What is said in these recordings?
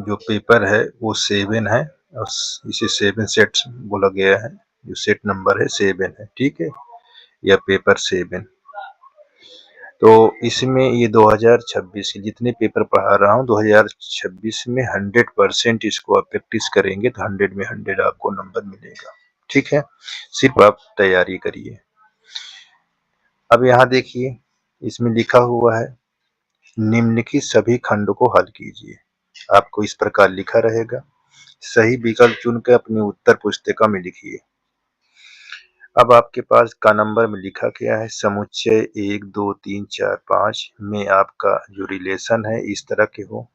जो पेपर है वो 7 है और इसे 7 सेट्स बोला गया है। जो सेट नंबर है 7 है, ठीक है, या पेपर 7। तो इसमें ये 2026 के जितने पेपर पढ़ा रहा हूँ 2026 में 100% इसको आप प्रैक्टिस करेंगे तो 100 में 100 आपको नंबर मिलेगा, ठीक है। सिर्फ आप तैयारी करिए। अब यहाँ देखिए, इसमें लिखा हुआ है निम्नलिखित सभी खंड को हल कीजिए। आपको इस प्रकार लिखा रहेगा, सही विकल्प चुनकर अपनी उत्तर पुस्तिका में लिखिए। अब आपके पास का नंबर में लिखा क्या है, समुच्चय 1 2 3 4 5 में आपका जो रिलेशन है इस तरह के हो,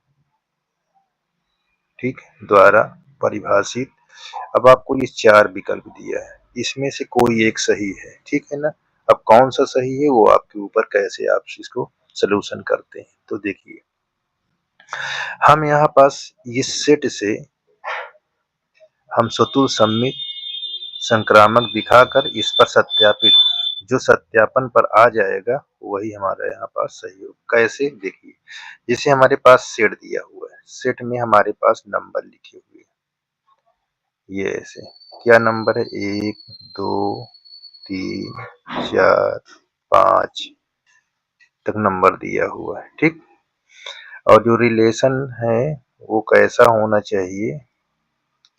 ठीक, द्वारा परिभाषित। अब आपको ये 4 विकल्प दिया है, इसमें से कोई एक सही है, ठीक है ना। अब कौन सा सही है वो आपके ऊपर, कैसे आप इसको सलूशन करते हैं। तो देखिए, हम यहाँ पास इस सेट से हम स्वतुल सम्मित संक्रामक दिखाकर इस पर सत्यापित, जो सत्यापन पर आ जाएगा वही हमारा यहाँ पास सही हो। कैसे, देखिए, जैसे हमारे पास सेट दिया हुआ है, सेट में हमारे पास नंबर लिखे हुए हैं, ये ऐसे क्या नंबर है, 1 2 3 4 5 तक नंबर दिया हुआ है, ठीक। और जो रिलेशन है वो कैसा होना चाहिए,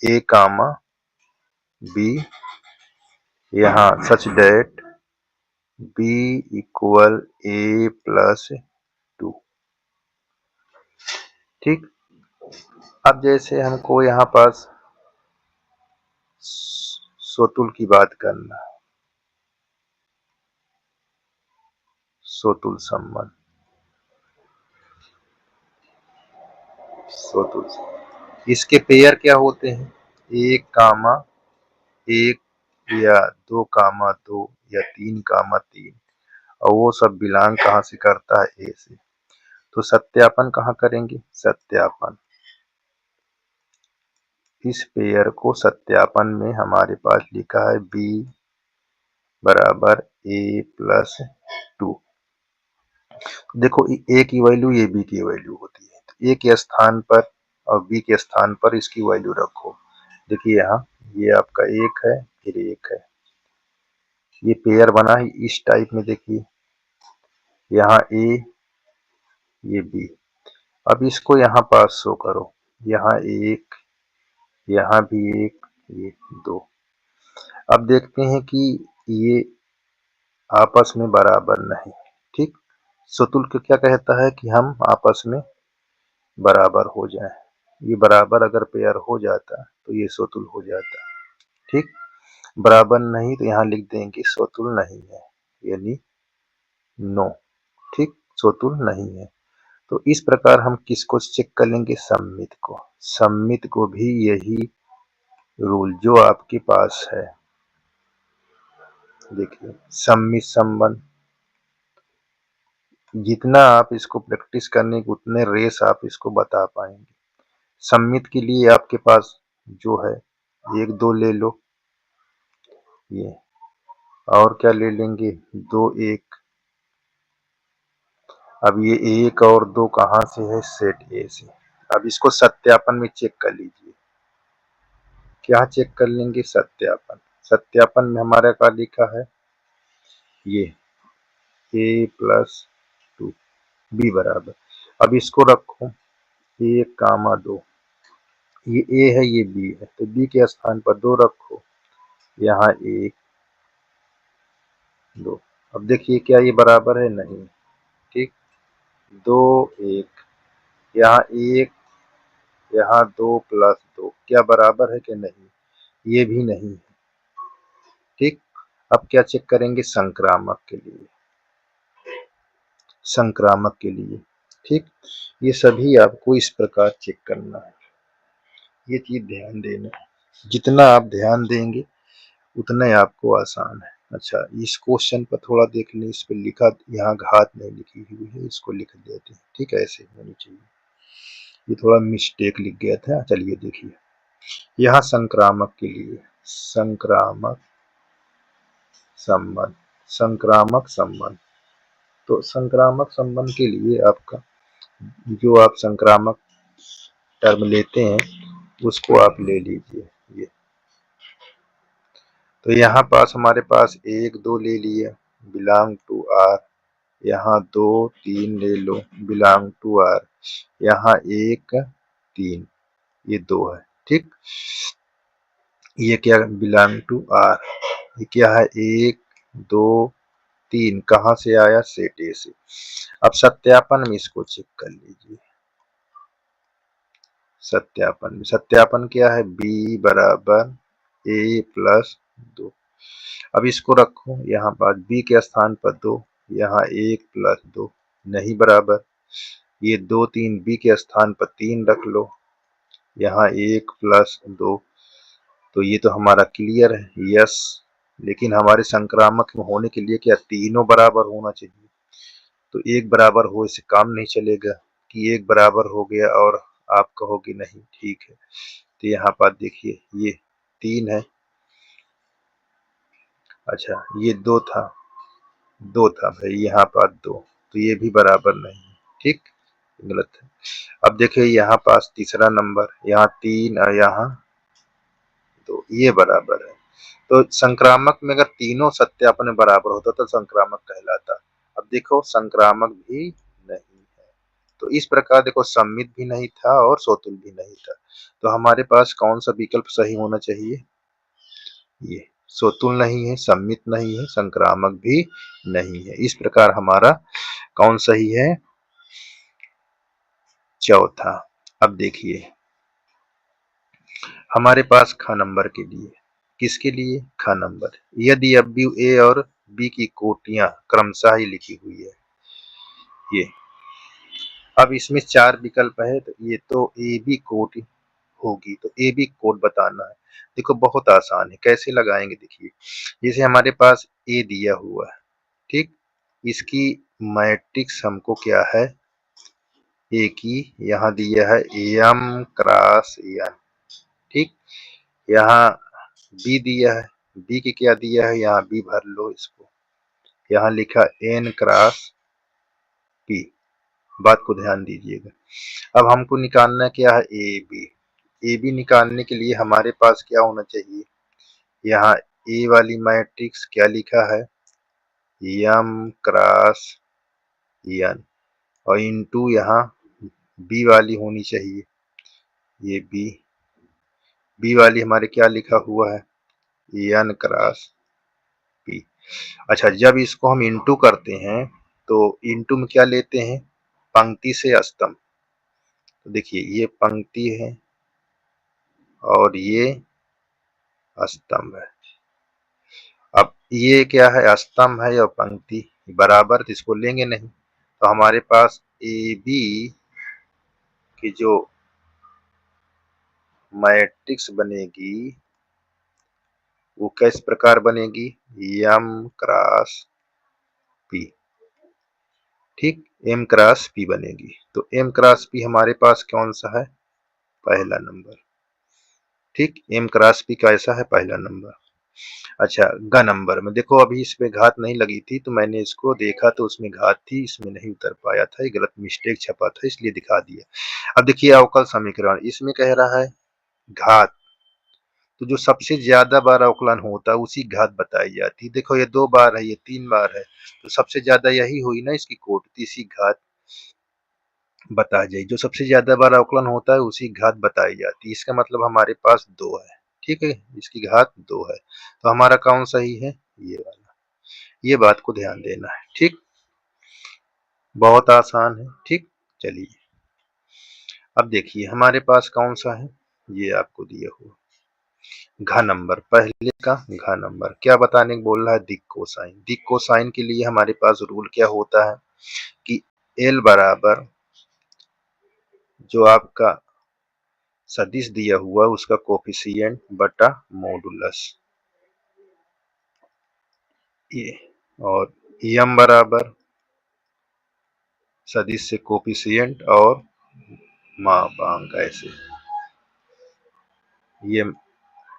ए कामा बी, यहाँ सच डेट बी इक्वल ए प्लस 2, ठीक। अब जैसे हमको यहाँ पास स्वतुल की बात करना, स्वतुल संबंध, स्वतुल, इसके पेयर क्या होते हैं, 1 कामा 1 या 2 कामा 2 या 3 कामा 3, और वो सब बिलोंग कहाँ से करता है, ए से। तो सत्यापन कहाँ करेंगे, सत्यापन इस पेयर को सत्यापन में हमारे पास लिखा है बी बराबर ए प्लस 2। देखो, ए की वैल्यू ये बी की वैल्यू होती है, तो ए के स्थान पर और बी के स्थान पर इसकी वैल्यू रखो। देखिए यहाँ ये आपका 1 है, फिर 1 है, ये पेयर बना है इस टाइप में। देखिए यहाँ ए, ये बी। अब इसको यहाँ पास शो करो, यहाँ 1, यहाँ भी 1, ये 2। अब देखते हैं कि ये आपस में बराबर नहीं, ठीक। स्वतुल को क्या कहता है कि हम आपस में बराबर हो जाए, ये बराबर अगर पेयर हो जाता तो ये स्वतुल हो जाता, ठीक। बराबर नहीं तो यहाँ लिख देंगे स्वतुल नहीं है, यानी नो, ठीक, स्वतुल नहीं है। तो इस प्रकार हम किसको चेक कर लेंगे, सम्मित को। सम्मित को भी यही रूल जो आपके पास है, देखिए सम्मित संबंध, जितना आप इसको प्रैक्टिस करने की उतने रेस आप इसको बता पाएंगे। सम्मित के लिए आपके पास जो है 1 2 ले लो, ये, और क्या ले लेंगे, 2 1। अब ये 1 और 2 कहाँ से है, सेट ए से। अब इसको सत्यापन में चेक कर लीजिए, क्या चेक कर लेंगे, सत्यापन। सत्यापन में हमारा क्या लिखा है, ये ए प्लस 2 बी बराबर। अब इसको रखो 1 कामा 2, ये ए है ये बी है, तो बी के स्थान पर 2 रखो, यहाँ 1 2। अब देखिए क्या ये बराबर है, नहीं, ठीक। 2 1, यहाँ 1, यहाँ 2 प्लस 2, क्या बराबर है कि नहीं, ये भी नहीं है, ठीक। अब क्या चेक करेंगे, संक्रामक के लिए, संक्रामक के लिए, ठीक। ये सभी आपको इस प्रकार चेक करना है, ये चीज ध्यान देना है। जितना आप ध्यान देंगे उतना ही आपको आसान है। अच्छा, इस क्वेश्चन पर थोड़ा देख लें, इस पर लिखा, यहाँ घात नहीं लिखी हुई है, इसको लिख देते हैं, ठीक है, ऐसे होनी चाहिए, ये थोड़ा मिस्टेक लिख गया था। चलिए देखिए, यहाँ संक्रामक के लिए, संक्रामक संबंध, संक्रामक संबंध, तो संक्रामक संबंध के लिए आपका जो आप संक्रामक टर्म लेते हैं उसको आप ले लीजिए। ये तो यहाँ पास हमारे पास 1 2 ले लिए बिलोंग टू आर, यहाँ 2 3 ले लो बिलोंग टू आर, यहाँ 1 3 ये 2 है। ठीक, ये क्या बिलोंग टू आर, ये क्या है 1 2 3 कहाँ से आया सेट ए से। अब सत्यापन में इसको चेक कर लीजिए। सत्यापन क्या है बी बराबर ए प्लस 2। अब इसको रखो यहाँ पर बी के स्थान पर 2, यहाँ 1 प्लस 2 नहीं बराबर, ये 2 3 बी के स्थान पर 3 रख लो, यहाँ 1 प्लस 2, तो ये तो हमारा क्लियर है यस। लेकिन हमारे संक्रामक में होने के लिए क्या तीनों बराबर होना चाहिए, तो एक बराबर हो इससे काम नहीं चलेगा कि एक बराबर हो गया और आप कहोगे नहीं ठीक है। तो यहाँ पर देखिए ये 3 है, अच्छा ये 2 था, 2 था भाई यहाँ पर 2, तो ये भी बराबर नहीं है। ठीक, गलत है। अब देखिए यहाँ पास तीसरा नंबर, यहाँ 3 और यहाँ 2 ये बराबर है। तो संक्रामक में अगर तीनों सत्यापन में बराबर होता तो संक्रामक कहलाता। अब देखो संक्रामक भी नहीं है, तो इस प्रकार देखो सम्मित भी नहीं था और सोतुल भी नहीं था। तो हमारे पास कौन सा विकल्प सही होना चाहिए, ये सोतुल नहीं है, सम्मित नहीं है, संक्रामक भी नहीं है। इस प्रकार हमारा कौन सही है, चौथा। अब देखिए हमारे पास ख नंबर के लिए, किसके लिए ख नंबर, यदि अब भी ए और बी की कोटियां क्रमशः ही लिखी हुई है ये, अब इसमें 4 विकल्प है तो ये तो ए बी कोट होगी, तो ए बी कोड बताना है। देखो बहुत आसान है, कैसे लगाएंगे देखिए, जैसे हमारे पास ए दिया हुआ है, ठीक, इसकी मैट्रिक्स हमको क्या है ए की यहाँ दिया है एम क्रॉस एन, ठीक, यहाँ बी दिया है, बी की क्या दिया है यहाँ बी भर लो इसको, यहाँ लिखा एन क्रॉस पी, बात को ध्यान दीजिएगा। अब हमको निकालना क्या है ए बी, ए बी निकालने के लिए हमारे पास क्या होना चाहिए, यहाँ ए वाली मैट्रिक्स क्या लिखा है एम क्रॉस एन और इनटू यहाँ बी वाली होनी चाहिए, ये बी वाली हमारे क्या लिखा हुआ है एन क्रॉस पी। अच्छा जब इसको हम इनटू करते हैं तो इनटू में क्या लेते हैं पंक्ति से स्तंभ, तो देखिए ये पंक्ति है और ये स्तंभ है। अब ये क्या है स्तंभ है और पंक्ति बराबर, तो इसको लेंगे नहीं, तो हमारे पास ए बी की जो मैट्रिक्स बनेगी वो किस प्रकार बनेगी एम क्रॉस पी, ठीक, एम क्रॉस पी बनेगी। तो एम क्रॉस पी हमारे पास कौन सा है पहला नंबर, ठीक, एम क्रॉस पी कैसा है पहला नंबर। अच्छा ग नंबर में देखो अभी इसमें घात नहीं लगी थी तो मैंने इसको देखा तो उसमें घात थी, इसमें नहीं उतर पाया था, ये गलत मिस्टेक छपा था इसलिए दिखा दिया। अब देखिए अवकल समीकरण, इसमें कह रहा है घात, तो जो सबसे ज्यादा बार अवकलन होता है उसी घात बताई जाती है। देखो ये 2 बार है ये 3 बार है, तो सबसे ज्यादा यही हुई ना इसकी कोट, तो इसी घात बता जाए, जो सबसे ज्यादा बार अवकलन होता है उसी घात बताई जाती है। इसका मतलब हमारे पास 2 है, ठीक है, इसकी घात 2 है, तो हमारा कौन सही है ये वाला, ये बात को ध्यान देना है। ठीक, बहुत आसान है। ठीक, चलिए अब देखिए हमारे पास कौन सा है, ये आपको दिया हुआ घ नंबर, पहले का घ नंबर क्या बताने को बोल रहा है दिक कोसाइन। दिक कोसाइन के लिए हमारे पास रूल क्या होता है कि एल बराबर जो आपका सदिश दिया हुआ उसका कोफिशिएंट बटा मॉडुलस, ये, और एम बराबर सदिश से कोफिशिएंट और मापांक ऐसे ये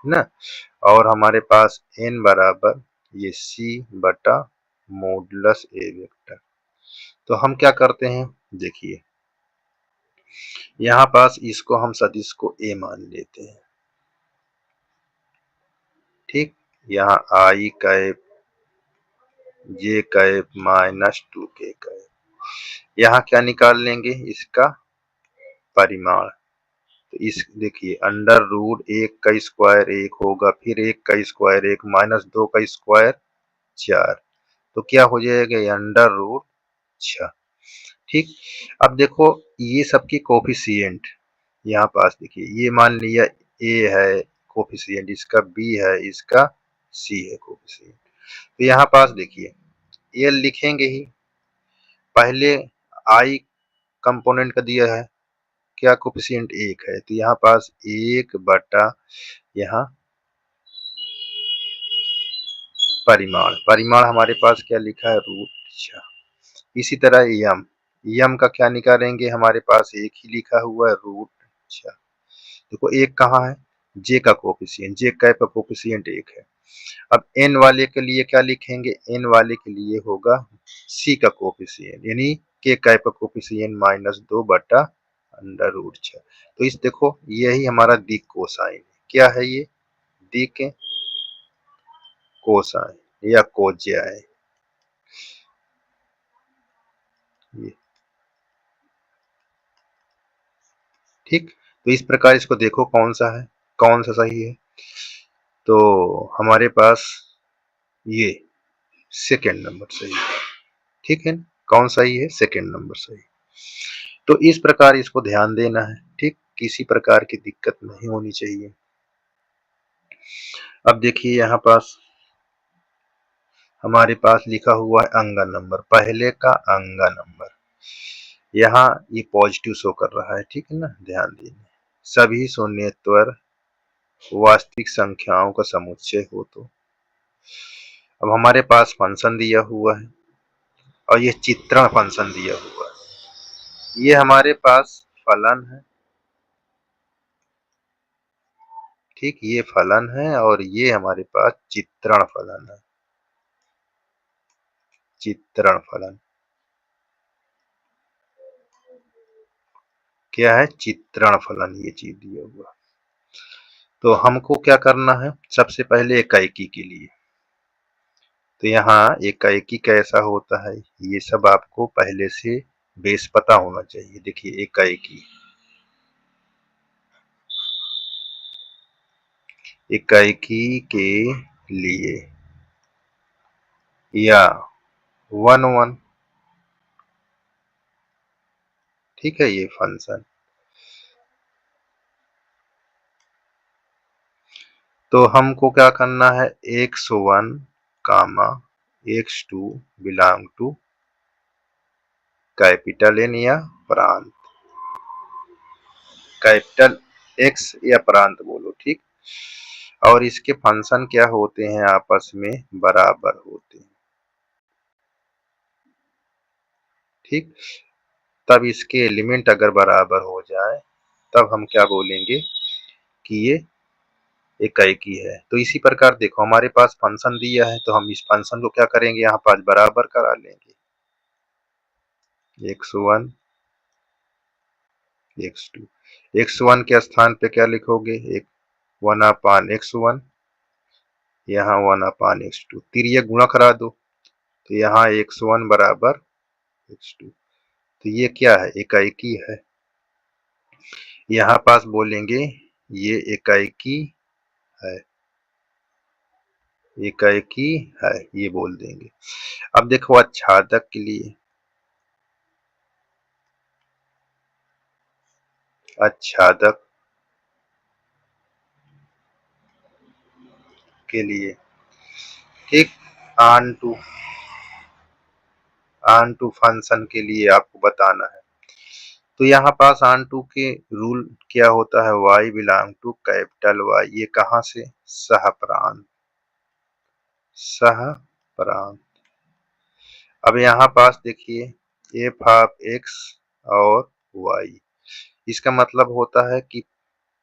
ना, और हमारे पास n बराबर ये c बटा मॉडुलस ए वेक्टर। तो हम क्या करते हैं देखिए यहाँ पास इसको हम सदिश को a मान लेते हैं। ठीक, यहाँ I cap j cap minus 2k cap, यहाँ क्या निकाल लेंगे, इसका परिमाण। तो इस देखिए अंडर रूट 1 का स्क्वायर 1 होगा, फिर 1 का स्क्वायर 1 माइनस 2 का स्क्वायर 4, तो क्या हो जाएगा, ये अंडर रूट 6। ठीक, अब देखो ये सबकी कोफिशिएंट यहाँ पास देखिए, ये मान लिया a है कोफिशिएंट, इसका b है, इसका c है कोफिशिएंट। तो यहाँ पास देखिए ये लिखेंगे ही, पहले i कंपोनेंट का दिया है, क्या कोफिशिएंट 1 है, तो यहाँ पास 1 बटा यहाँ परिमाण हमारे पास क्या लिखा है, रूट 6। इसी तरह यम का क्या निकालेंगे, हमारे पास एक ही लिखा हुआ है, रूट 6। देखो एक कहाँ है, जे का कोफिशिएंट, जे कैप का कोफिशिएंट 1 है। अब एन वाले के लिए क्या लिखेंगे, एन वाले के लिए होगा सी का कोफिशिएंट, यानी के कैप का कोफिशिएंट माइनस 2 बटा अंडर रूट 6। तो इस देखो यही हमारा दिक कोसाइन है, क्या है ये, दिक कोसाइन या कोज्याय। ये ठीक, तो इस प्रकार इसको देखो कौन सा है, कौन सा सही है। तो हमारे पास ये सेकेंड नंबर सही है। ठीक है, कौन सही है, सेकेंड नंबर सही। तो इस प्रकार इसको ध्यान देना है। ठीक, किसी प्रकार की दिक्कत नहीं होनी चाहिए। अब देखिए यहाँ पास हमारे पास लिखा हुआ है अंगा नंबर, पहले का अंगा नंबर, यहाँ ये पॉजिटिव शो कर रहा है। ठीक है ना, ध्यान दीजिए, सभी शून्येतर वास्तविक संख्याओं का समुच्चय हो तो। अब हमारे पास फंक्शन दिया हुआ है और ये चित्रण फंक्शन दिया हुआ है, ये हमारे पास फलन है। ठीक, ये फलन है और ये हमारे पास चित्रण फलन है, चित्रण फलन क्या है, चित्रण फलन, ये चीज दिया हुआ। तो हमको क्या करना है, सबसे पहले इकाइकी के लिए, तो यहाँ इकाइकी कैसा होता है, ये सब आपको पहले से बेस पता होना चाहिए। देखिए इकाइकी, इकाइकी के लिए या 1 1, ठीक है, ये फंक्शन। तो हमको क्या करना है, x1 comma x2 belong to capital N या प्रांत, कैपिटल एक्स या प्रांत बोलो। ठीक, और इसके फंक्शन क्या होते हैं, आपस में बराबर होते हैं। ठीक, तब इसके एलिमेंट अगर बराबर हो जाए तब हम क्या बोलेंगे कि ये इकाइकी है। तो इसी प्रकार देखो हमारे पास फंक्शन दिया है, तो हम इस फंक्शन को क्या करेंगे, यहाँ पास बराबर करा लेंगे, x1 x2, x1 के स्थान पे क्या लिखोगे, एक 1/x1, यहाँ 1/x2, तिर्यक गुणा करा दो, तो यहाँ x1 बराबर x2, तो ये क्या है, इकाइकी है। यहाँ पास बोलेंगे ये इकाइकी है, इकाइकी है, ये बोल देंगे। अब देखो आच्छादक के लिए, आच्छादक के लिए, ठीक, ऑन टू फंक्शन के लिए आपको बताना है। तो यहाँ पास ऑन टू के रूल क्या होता है, y belong to capital Y, ये कहाँ से, सह प्रांत, सह प्रांत। अब यहाँ पास देखिए एफ ऑफ एक्स और y, इसका मतलब होता है कि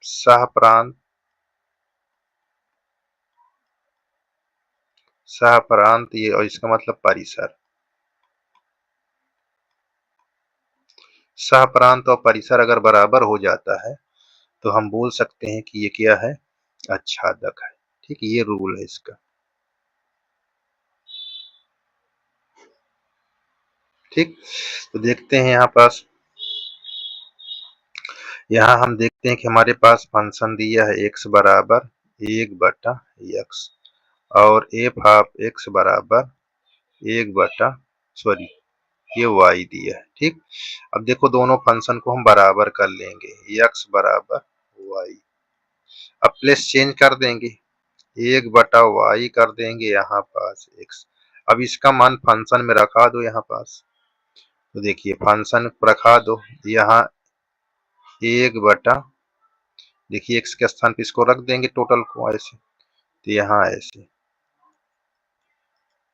सह प्रांत, सह प्रांत ये, और इसका मतलब परिसर। सहप्रांत और परिसर अगर बराबर हो जाता है तो हम बोल सकते हैं कि ये क्या है, आच्छादक है। ठीक, ये रूल है इसका। ठीक, तो देखते हैं यहाँ हम देखते हैं कि हमारे पास फंक्शन दिया है x बराबर 1/x और एफ ऑफ x बराबर 1 ये y दिया है। ठीक, अब देखो दोनों फंक्शन को हम बराबर कर लेंगे, x बराबर y। अब प्लेस चेंज कर देंगे, 1/y कर देंगे यहाँ पास x। अब इसका मान फंक्शन में रखा दो यहाँ पास, तो देखिए फंक्शन रखा दो यहाँ 1 देखिए x के स्थान पे इसको रख देंगे टोटल को ऐसे, तो यहाँ ऐसे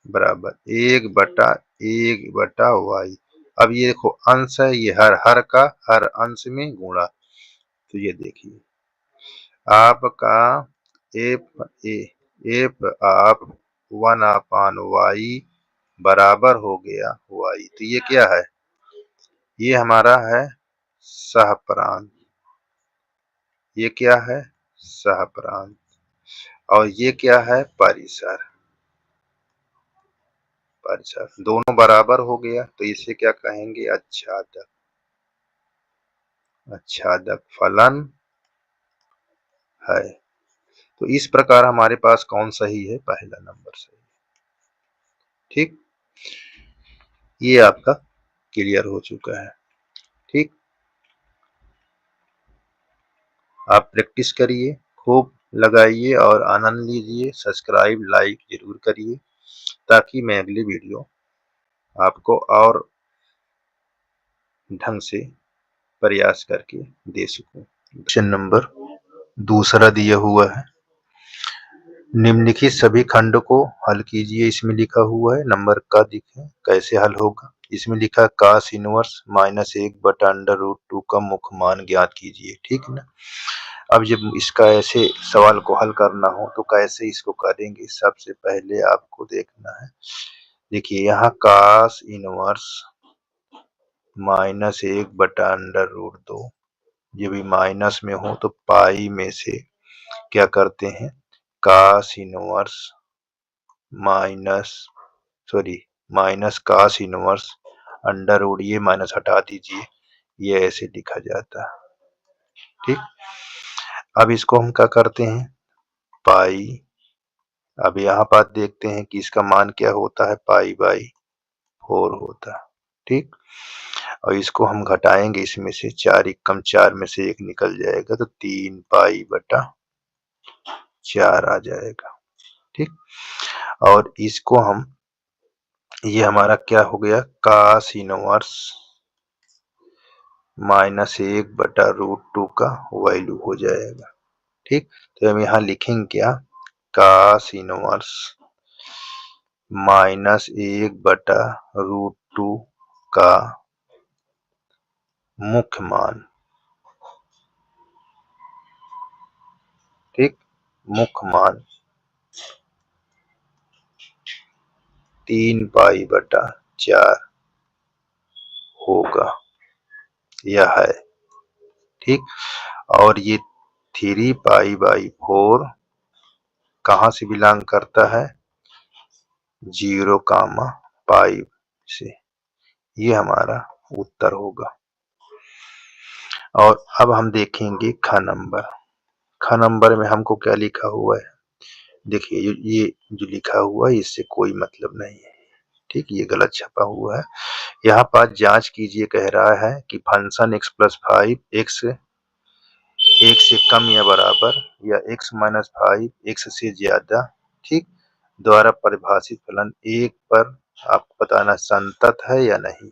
बराबर 1/1/y। अब ये देखो अंश है, ये हर का हर अंश में गुणा, तो ये देखिए आपका एफ ऑफ 1/y बराबर हो गया y। तो ये क्या है, ये हमारा है सहप्रांत। ये क्या है, सहप्रांत। और ये क्या है, परिसर। परिसर दोनों बराबर हो गया तो इसे क्या कहेंगे, आच्छादक। आच्छादक फलन है। तो इस प्रकार हमारे पास कौन सही है, पहला नंबर सही। ठीक, ये आपका क्लियर हो चुका है। ठीक, आप प्रैक्टिस करिए, खूब लगाइए और आनंद लीजिए। सब्सक्राइब लाइक जरूर करिए ताकि मैं अगली वीडियो आपको और ढंग से प्रयास करके दे सकूं। क्वेश्चन नंबर दूसरा दिया हुआ है, निम्नलिखित सभी खंड को हल कीजिए। इसमें लिखा हुआ है, नंबर का दिखे कैसे हल होगा। इसमें लिखा है cos इनवर्स -1/√2 का मुख्य मान ज्ञात कीजिए। ठीक है ना। अब जब इसका ऐसे सवाल को हल करना हो तो कैसे इसको करेंगे, सबसे पहले आपको देखना है। देखिए यहाँ cos इनवर्स -1/√2, ये भी माइनस में हो तो पाई में से क्या करते हैं, cos inverse minus cos inverse under root, ये माइनस हटा दीजिए, ये ऐसे लिखा जाता है। ठीक, अब इसको हम क्या करते हैं, पाई। अब यहाँ पर देखते हैं कि इसका मान क्या होता है, पाई/4 होता है। ठीक, और इसको हम घटाएंगे, इसमें से 4 एकम 4 में से 1 निकल जाएगा तो 3π/4 आ जाएगा। ठीक, और इसको हम, ये हमारा क्या हो गया, cos इनवर्स -1/√2 का वैल्यू हो जाएगा। ठीक, तो हम यहाँ लिखेंगे क्या, cos इनवर्स -1/√2 का मुख्य मान। ठीक, मुख्य मान 3π/4 होगा, यह है। ठीक, और ये 3π/4 कहाँ से बिलोंग करता है, 0, से। ये हमारा उत्तर होगा। और अब हम देखेंगे ख नंबर। ख नंबर में हमको क्या लिखा हुआ है, देखिए ये जो लिखा हुआ है इससे कोई मतलब नहीं है। ठीक, ये गलत छपा हुआ है। यहाँ पर जांच कीजिए, कह रहा है कि फंक्शन x+5 x 1 से कम या बराबर या x-5 x से ज्यादा, ठीक, द्वारा परिभाषित फलन 1 पर आपको बताना संतत है या नहीं।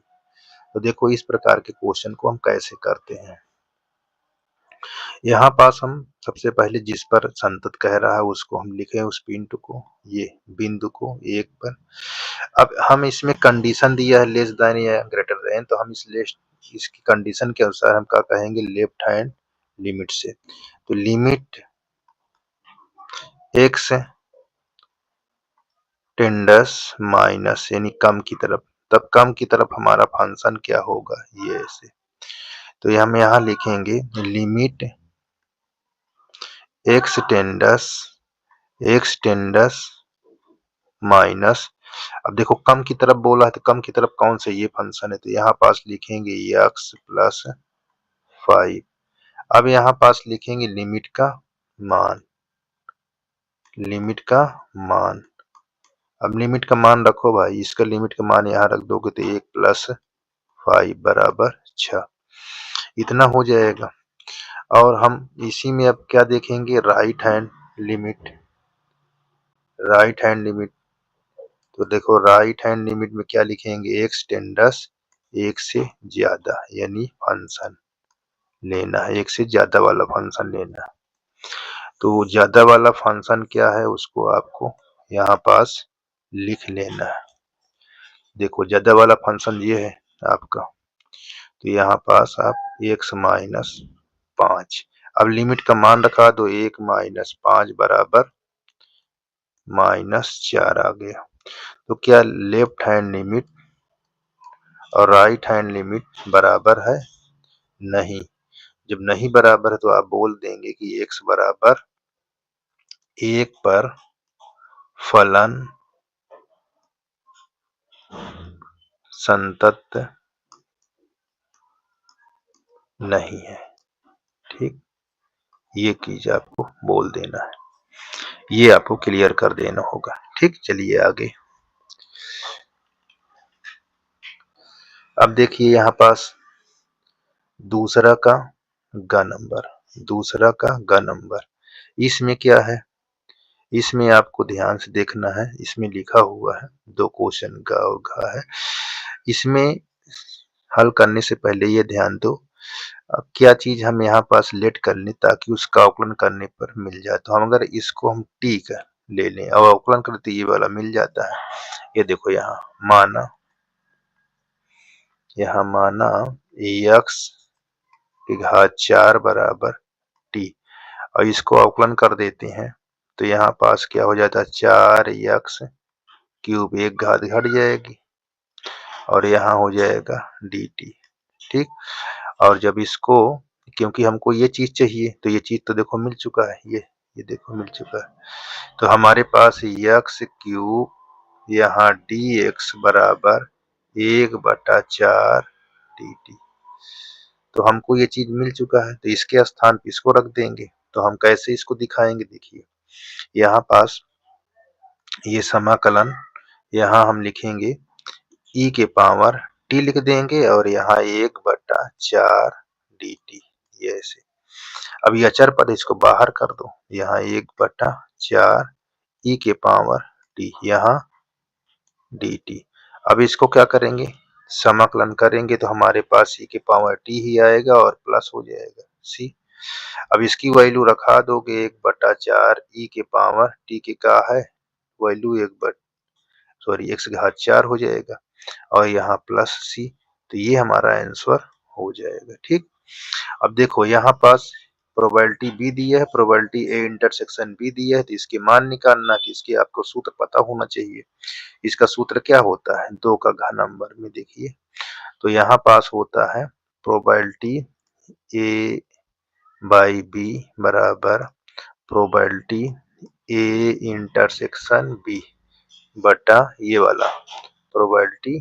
तो देखो इस प्रकार के क्वेश्चन को हम कैसे करते हैं। यहाँ पास हम सबसे पहले जिस पर संतत कह रहा है उसको हम लिखे, उस बिंदु को, ये बिंदु को 1 पर। अब हम इसमें कंडीशन दिया है लेस देन या ग्रेटर देन, तो हम इसकी कंडीशन के अनुसार हम क्या कहेंगे, लेफ्ट हैंड लिमिट से। तो लिमिट x टेंडस माइनस यानी कम की तरफ, तब कम की तरफ हमारा फंक्शन क्या होगा, ये ऐसे। तो हम यहाँ लिखेंगे लिमिट एक्स टेंडस माइनस, अब देखो कम की तरफ बोला है तो कम की तरफ कौन से ये फंक्शन है, तो यहाँ पास लिखेंगे x प्लस 5। अब यहाँ पास लिखेंगे लिमिट का मान, अब लिमिट का मान रखो भाई, इसका लिमिट का मान यहाँ रख दोगे तो 1 प्लस 5 बराबर 6, इतना हो जाएगा। और हम इसी में अब क्या देखेंगे, राइट हैंड लिमिट, तो देखो राइट हैंड लिमिट में क्या लिखेंगे, एक्स टेंडस एक से ज्यादा, यानी फंक्शन लेना है, एक से ज्यादा वाला फंक्शन लेना है। तो ज्यादा वाला फंक्शन क्या है उसको आपको यहाँ पास लिख लेना है। देखो ज्यादा वाला फंक्शन ये है आपका, तो यहाँ पास आप x माइनस 5, अब लिमिट का मान रखा दो 1 माइनस 5 बराबर -4 आ गया। तो क्या लेफ्ट हैंड लिमिट और राइट हैंड लिमिट बराबर है? नहीं। जब नहीं बराबर है तो आप बोल देंगे कि x बराबर 1 पर फलन संतत नहीं है। ठीक, ये चीज आपको बोल देना है, ये आपको क्लियर कर देना होगा। ठीक, चलिए आगे। अब देखिए यहाँ पास दूसरा का ग नंबर, इसमें क्या है, इसमें आपको ध्यान से देखना है, इसमें लिखा हुआ है 2 क्वेश्चन ग और घ है। इसमें हल करने से पहले ये ध्यान दो क्या चीज हम यहाँ पास लेट कर लें ताकि उसका अवकलन करने पर मिल जाए। तो हम अगर इसको हम टी का ले लें और अवकलन करें तो ये वाला मिल जाता है। ये देखो यहाँ माना एक्स की घात 4 बराबर टी, और इसको अवकलन कर देते हैं तो यहाँ पास क्या हो जाता है, 4x क्यूब, एक घात घट जाएगी और यहाँ हो जाएगा dt। ठीक, और जब इसको, क्योंकि हमको ये चीज चाहिए तो ये चीज तो देखो मिल चुका है, ये देखो मिल चुका है, तो हमारे पास x क्यूब यहाँ dx बराबर 1/4 dt। तो हमको ये चीज मिल चुका है तो इसके स्थान पे इसको रख देंगे। तो हम कैसे इसको दिखाएंगे, देखिए यहाँ पास ये समाकलन, यहाँ हम लिखेंगे e के पावर t लिख देंगे और यहाँ 1/4 dt, ये ऐसे। अब ये अचर पद इसको बाहर कर दो, यहाँ 1/4 e के पावर t, यहाँ dt। अब इसको क्या करेंगे, समाकलन करेंगे तो हमारे पास e के पावर t ही आएगा और प्लस हो जाएगा c। अब इसकी वैल्यू रखा दोगे 1/4 e के पावर t के का है वैल्यू x घात 4 हो जाएगा और यहाँ प्लस c, तो ये हमारा आंसर हो जाएगा। ठीक, अब देखो यहाँ पास प्रोबेबिलिटी बी दिया है, प्रोबेबिलिटी ए इंटरसेक्शन बी दिया है, तो इसके मान निकालना है, तो इसके आपको सूत्र पता होना चाहिए। इसका सूत्र क्या होता है, 2 का घन नंबर में देखिए, तो यहाँ पास होता है प्रोबेबिलिटी ए बाई बी बराबर प्रोबेबिलिटी ए इंटरसेक्शन बी बटा ये वाला प्रोबेबिलिटी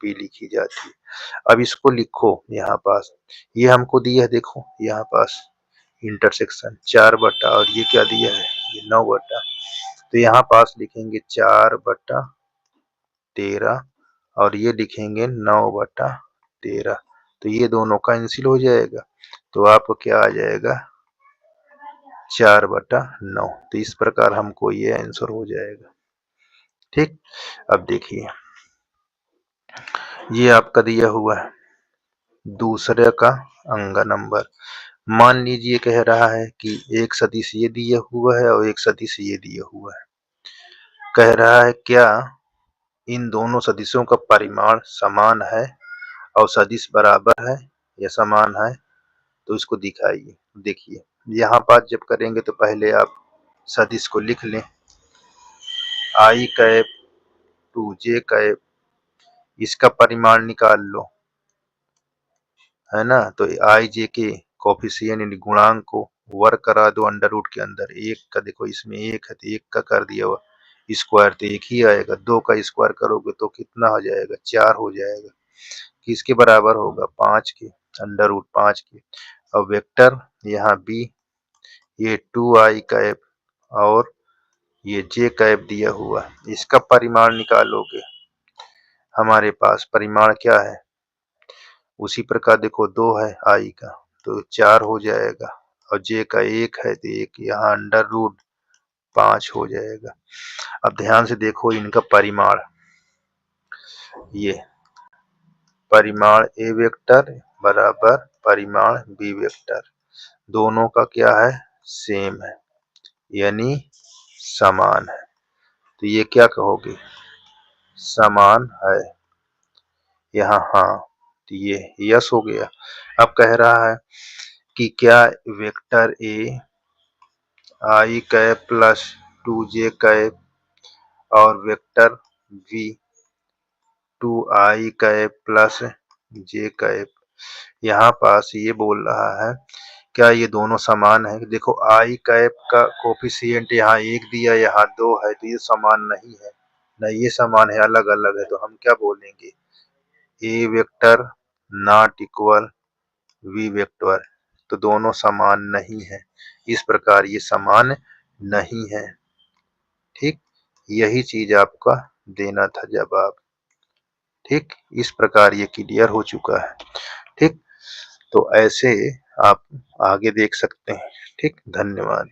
बी लिखी जाती है। अब इसको लिखो यहाँ पास, ये हमको दिया है, देखो यहाँ पास इंटरसेक्शन 4 बटा और ये क्या दिया है, ये 9 बटा, तो यहाँ पास लिखेंगे 4/13 और ये लिखेंगे 9/13, तो ये दोनों कैंसिल हो जाएगा, तो आपको क्या आ जाएगा 4/9। तो इस प्रकार हमको ये आंसर हो जाएगा। ठीक, अब देखिए ये आपका दिया हुआ है दूसरे का अंग नंबर, मान लीजिए कह रहा है कि एक सदिश ये दिया हुआ है और एक सदिश ये दिया हुआ है, कह रहा है क्या इन दोनों सदिशों का परिमाण समान है और सदिश बराबर है या समान है, तो इसको दिखाइए। देखिए यहाँ पास जब करेंगे तो पहले आप सदिश को लिख लें, i कैप 2j कैप, इसका परिमाण निकाल लो, है ना। तो आई जे के कोफिशिएंट यानी गुणांक को वर्ग करा दो अंडर रूट के अंदर। एक का देखो इसमें एक है तो एक का कर दिया हुआ स्क्वायर तो एक ही आएगा, दो का स्क्वायर करोगे तो कितना हो जाएगा, 4 हो जाएगा। किसके बराबर होगा, 5 के, अंडर रूट 5 के। अब वेक्टर यहाँ बी, ये 2i कैप और ये जे कैप दिया हुआ, इसका परिमाण निकालोगे। हमारे पास परिमाण क्या है, उसी प्रकार देखो 2 है आई का तो 4 हो जाएगा, और जे का 1 है तो 1 यहाँ अंडर रूट 5 हो जाएगा। अब ध्यान से देखो इनका परिमाण, ये परिमाण ए वेक्टर बराबर परिमाण बी वेक्टर, दोनों का क्या है, सेम है यानी समान है। तो ये क्या कहोगे, समान है। यहाँ हाँ, तो ये यस हो गया। अब कह रहा है कि क्या vector a i cap plus 2j cap और vector v 2i cap plus j cap, यहाँ पास ये बोल रहा है क्या ये दोनों समान है। देखो आई कैप का कोफिशिएंट यहाँ 1 दिया, यहाँ 2 है, तो ये समान नहीं है ना, ये समान है, अलग अलग है। तो हम क्या बोलेंगे, a vector not equal v vector, तो दोनों समान नहीं है, इस प्रकार ये समान नहीं है। ठीक, यही चीज आपका देना था जवाब। ठीक, इस प्रकार ये क्लियर हो चुका है। ठीक, तो ऐसे आप आगे देख सकते हैं। ठीक, धन्यवाद।